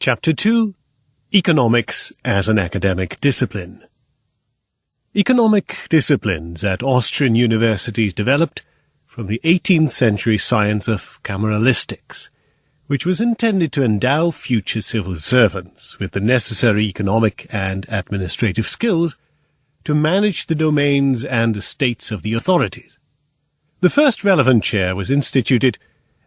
Chapter 2. Economics as an Academic Discipline. Economic disciplines at Austrian universities developed from the 18th century science of cameralistics, which was intended to endow future civil servants with the necessary economic and administrative skills to manage the domains and estates of the authorities. The first relevant chair was instituted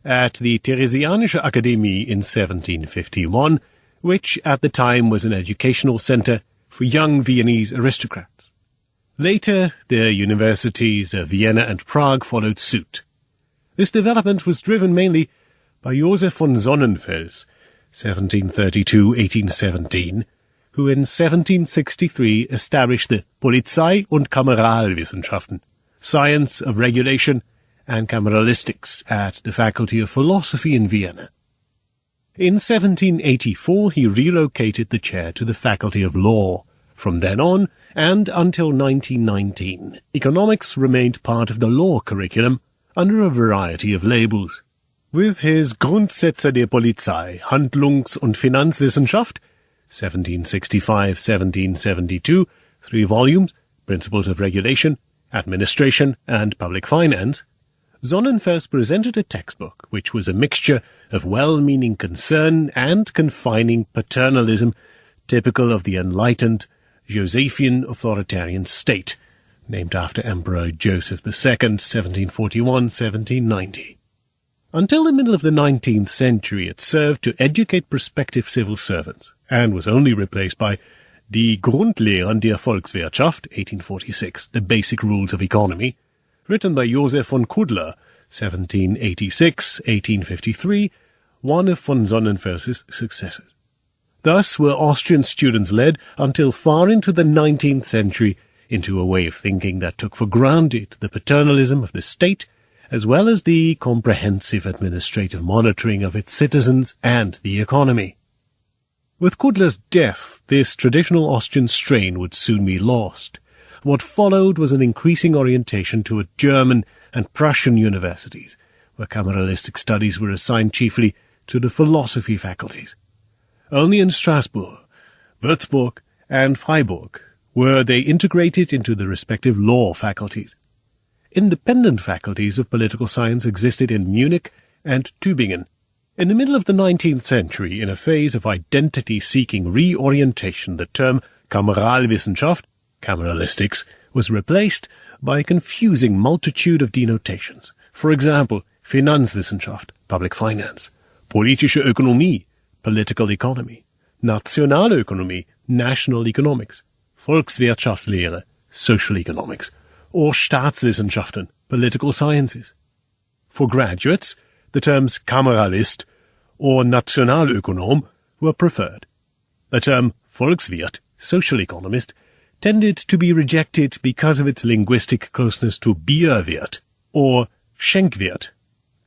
at the Theresianische Akademie in 1751, which at the time was an educational centre for young Viennese aristocrats. Later, the universities of Vienna and Prague followed suit. This development was driven mainly by Joseph von Sonnenfels, 1732-1817, who in 1763 established the Polizei- und Kameralwissenschaften, science of regulation and cameralistics at the Faculty of Philosophy in Vienna. In 1784 he relocated the chair to the Faculty of Law. From then on, and until 1919, economics remained part of the law curriculum under a variety of labels. With his Grundsätze der Polizei, Handlungs- und Finanzwissenschaft, 1765-1772, 3 volumes, Principles of Regulation, Administration, and Public Finance, Sonnenfels presented a textbook which was a mixture of well-meaning concern and confining paternalism typical of the enlightened Josephian authoritarian state, named after Emperor Joseph II, 1741-1790. Until the middle of the 19th century it served to educate prospective civil servants, and was only replaced by Die Grundlehren der Volkswirtschaft, 1846, the Basic Rules of Economy, written by Joseph von Kudler, 1786-1853, one of von Sonnenfels's successors. Thus were Austrian students led until far into the 19th century into a way of thinking that took for granted the paternalism of the state, as well as the comprehensive administrative monitoring of its citizens and the economy. With Kudler's death, this traditional Austrian strain would soon be lost. What followed was an increasing orientation toward German and Prussian universities, where cameralistic studies were assigned chiefly to the philosophy faculties. Only in Strasbourg, Würzburg, and Freiburg were they integrated into the respective law faculties. Independent faculties of political science existed in Munich and Tübingen. In the middle of the 19th century, in a phase of identity-seeking reorientation, the term Kameralwissenschaft, cameralistics, was replaced by a confusing multitude of denotations. For example, Finanzwissenschaft, public finance, politische Ökonomie, political economy, Nationalökonomie, national economics, Volkswirtschaftslehre, social economics, or Staatswissenschaften, political sciences. For graduates, the terms Kameralist or Nationalökonom were preferred. The term Volkswirt, social economist, tended to be rejected because of its linguistic closeness to Bierwirt or Schenkwirt.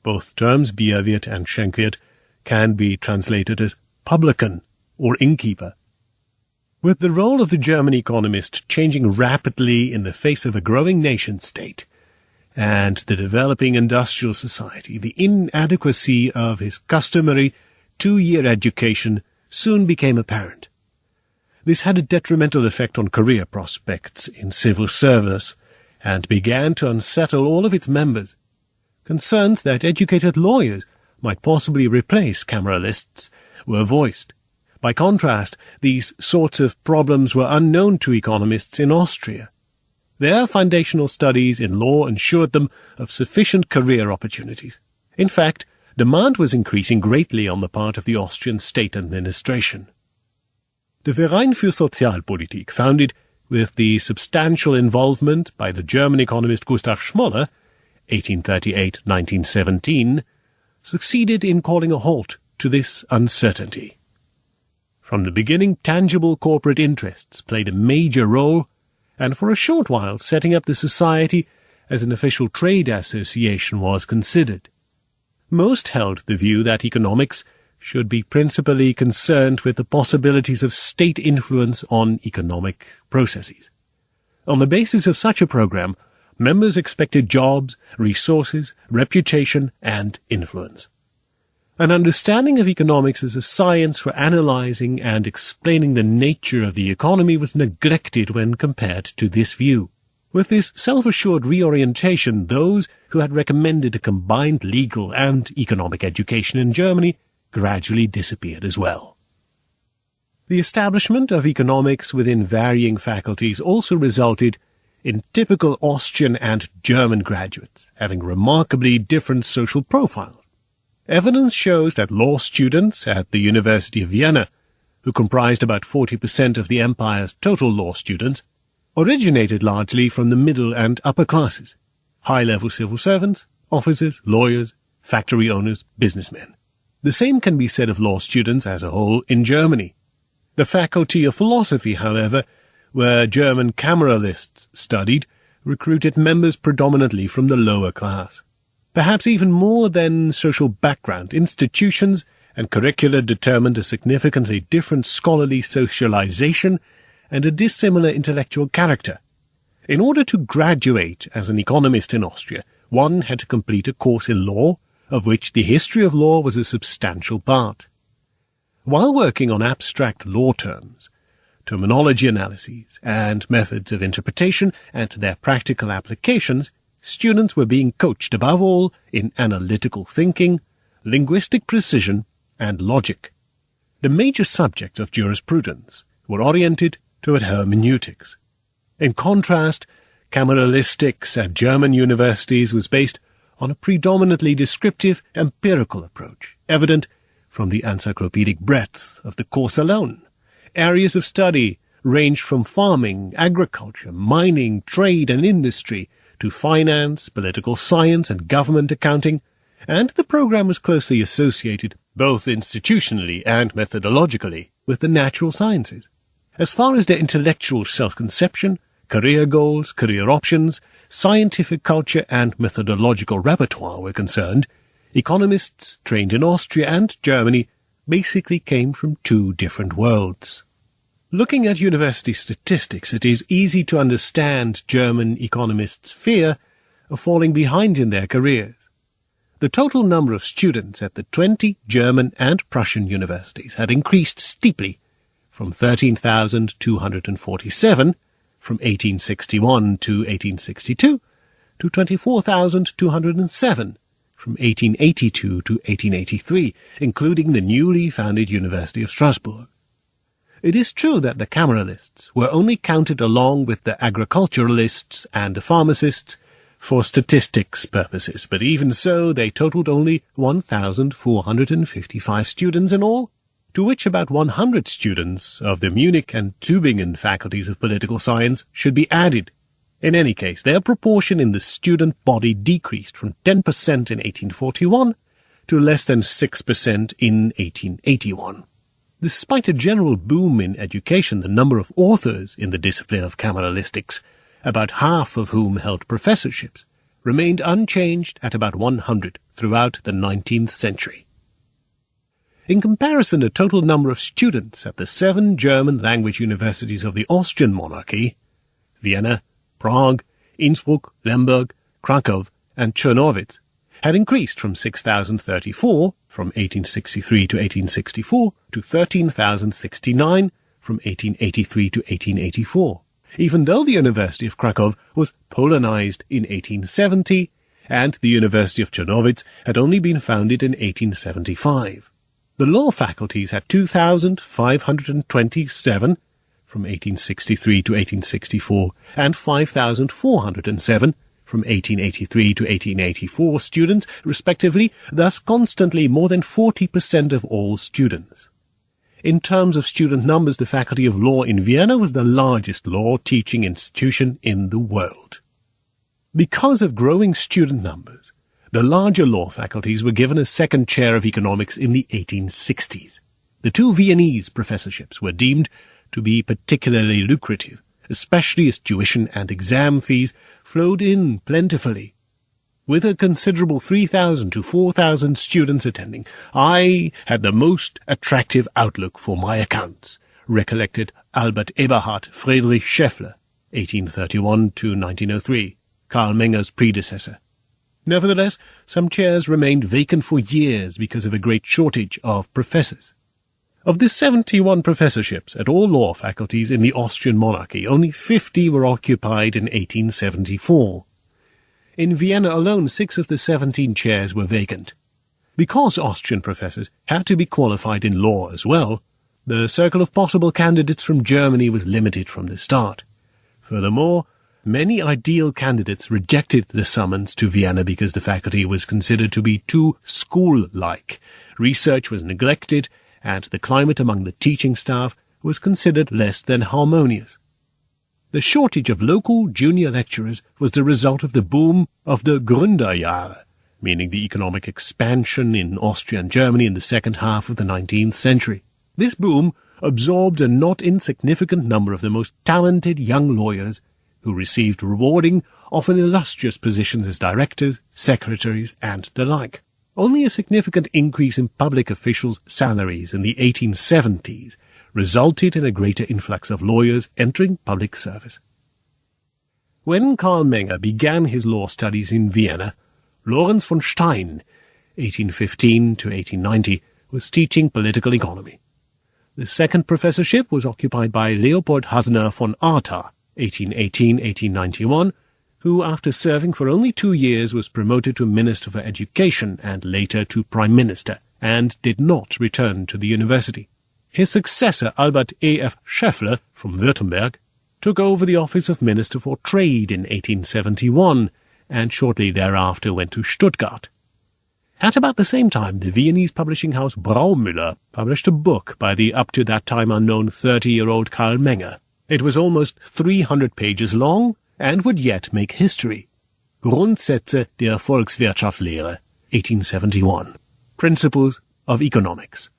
Both terms, Bierwirt and Schenkwirt, can be translated as publican or innkeeper. With the role of the German economist changing rapidly in the face of a growing nation-state and the developing industrial society, the inadequacy of his customary 2-year education soon became apparent. This had a detrimental effect on career prospects in civil service and began to unsettle all of its members. Concerns that educated lawyers might possibly replace cameralists were voiced. By contrast, these sorts of problems were unknown to economists in Austria. Their foundational studies in law ensured them of sufficient career opportunities. In fact, demand was increasing greatly on the part of the Austrian state administration. The Verein für Sozialpolitik, founded with the substantial involvement by the German economist Gustav Schmoller, 1838-1917, succeeded in calling a halt to this uncertainty. From the beginning, tangible corporate interests played a major role, and for a short while setting up the society as an official trade association was considered. Most held the view that economics should be principally concerned with the possibilities of state influence on economic processes. On the basis of such a program, members expected jobs, resources, reputation, and influence. An understanding of economics as a science for analyzing and explaining the nature of the economy was neglected when compared to this view. With this self-assured reorientation, those who had recommended a combined legal and economic education in Germany gradually disappeared as well. The establishment of economics within varying faculties also resulted in typical Austrian and German graduates having remarkably different social profiles. Evidence shows that law students at the University of Vienna, who comprised about 40% of the empire's total law students, originated largely from the middle and upper classes, high-level civil servants, officers, lawyers, factory owners, businessmen. The same can be said of law students as a whole in Germany. The Faculty of Philosophy, however, where German cameralists studied, recruited members predominantly from the lower class. Perhaps even more than social background, institutions and curricula determined a significantly different scholarly socialization and a dissimilar intellectual character. In order to graduate as an economist in Austria, one had to complete a course in law, of which the history of law was a substantial part. While working on abstract law terms, terminology analyses, and methods of interpretation and their practical applications, students were being coached above all in analytical thinking, linguistic precision, and logic. The major subjects of jurisprudence were oriented toward hermeneutics. In contrast, cameralistics at German universities was based on a predominantly descriptive, empirical approach, evident from the encyclopedic breadth of the course alone. Areas of study ranged from farming, agriculture, mining, trade, and industry, to finance, political science, and government accounting, and the program was closely associated, both institutionally and methodologically, with the natural sciences. As far as their intellectual self-conception, career goals, career options, scientific culture, and methodological repertoire were concerned, economists trained in Austria and Germany basically came from two different worlds. Looking at university statistics, it is easy to understand German economists' fear of falling behind in their careers. The total number of students at the 20 German and Prussian universities had increased steeply from 13,247 from 1861 to 1862 to 24,207 from 1882 to 1883, including the newly founded University of Strasbourg. It is true that the cameralists were only counted along with the agriculturalists and the pharmacists for statistics purposes, but even so they totaled only 1,455 students in all, to which about 100 students of the Munich and Tübingen faculties of political science should be added. In any case, their proportion in the student body decreased from 10% in 1841 to less than 6% in 1881. Despite a general boom in education, the number of authors in the discipline of cameralistics, about half of whom held professorships, remained unchanged at about 100 throughout the 19th century. In comparison, the total number of students at the 7 German-language universities of the Austrian monarchy, Vienna, Prague, Innsbruck, Lemberg, Krakow, and Czernowitz, had increased from 6,034 from 1863 to 1864 to 13,069 from 1883 to 1884, even though the University of Krakow was Polonized in 1870 and the University of Czernowitz had only been founded in 1875. The law faculties had 2,527 from 1863 to 1864 and 5,407 from 1883 to 1884 students, respectively, thus constantly more than 40% of all students. In terms of student numbers, the Faculty of Law in Vienna was the largest law teaching institution in the world. Because of growing student numbers, the larger law faculties were given a second chair of economics in the 1860s. The 2 Viennese professorships were deemed to be particularly lucrative, especially as tuition and exam fees flowed in plentifully. With a considerable 3,000 to 4,000 students attending, I had the most attractive outlook for my accounts, recollected Albert Eberhard Friedrich Scheffler, 1831 to 1903, Carl Menger's predecessor. Nevertheless, some chairs remained vacant for years because of a great shortage of professors. Of the 71 professorships at all law faculties in the Austrian monarchy, only 50 were occupied in 1874. In Vienna alone, 6 of the 17 chairs were vacant. Because Austrian professors had to be qualified in law as well, the circle of possible candidates from Germany was limited from the start. Furthermore, many ideal candidates rejected the summons to Vienna because the faculty was considered to be too school-like, research was neglected, and the climate among the teaching staff was considered less than harmonious. The shortage of local junior lecturers was the result of the boom of the Gründerjahre, meaning the economic expansion in Austria and Germany in the second half of the 19th century. This boom absorbed a not insignificant number of the most talented young lawyers who received rewarding, often illustrious positions as directors, secretaries, and the like. Only a significant increase in public officials' salaries in the 1870s resulted in a greater influx of lawyers entering public service. When Carl Menger began his law studies in Vienna, Lorenz von Stein, 1815 to 1890, was teaching political economy. The second professorship was occupied by Leopold Hasner von Arta, 1818-1891, who, after serving for only 2 years, was promoted to Minister for Education and later to Prime Minister, and did not return to the university. His successor, Albert E.F. Scheffler, from Württemberg, took over the office of Minister for Trade in 1871, and shortly thereafter went to Stuttgart. At about the same time, the Viennese publishing house Braumüller published a book by the up to that time unknown 30-year-old Carl Menger. It was almost 300 pages long and would yet make history. Grundsätze der Volkswirtschaftslehre, 1871. Principles of Economics.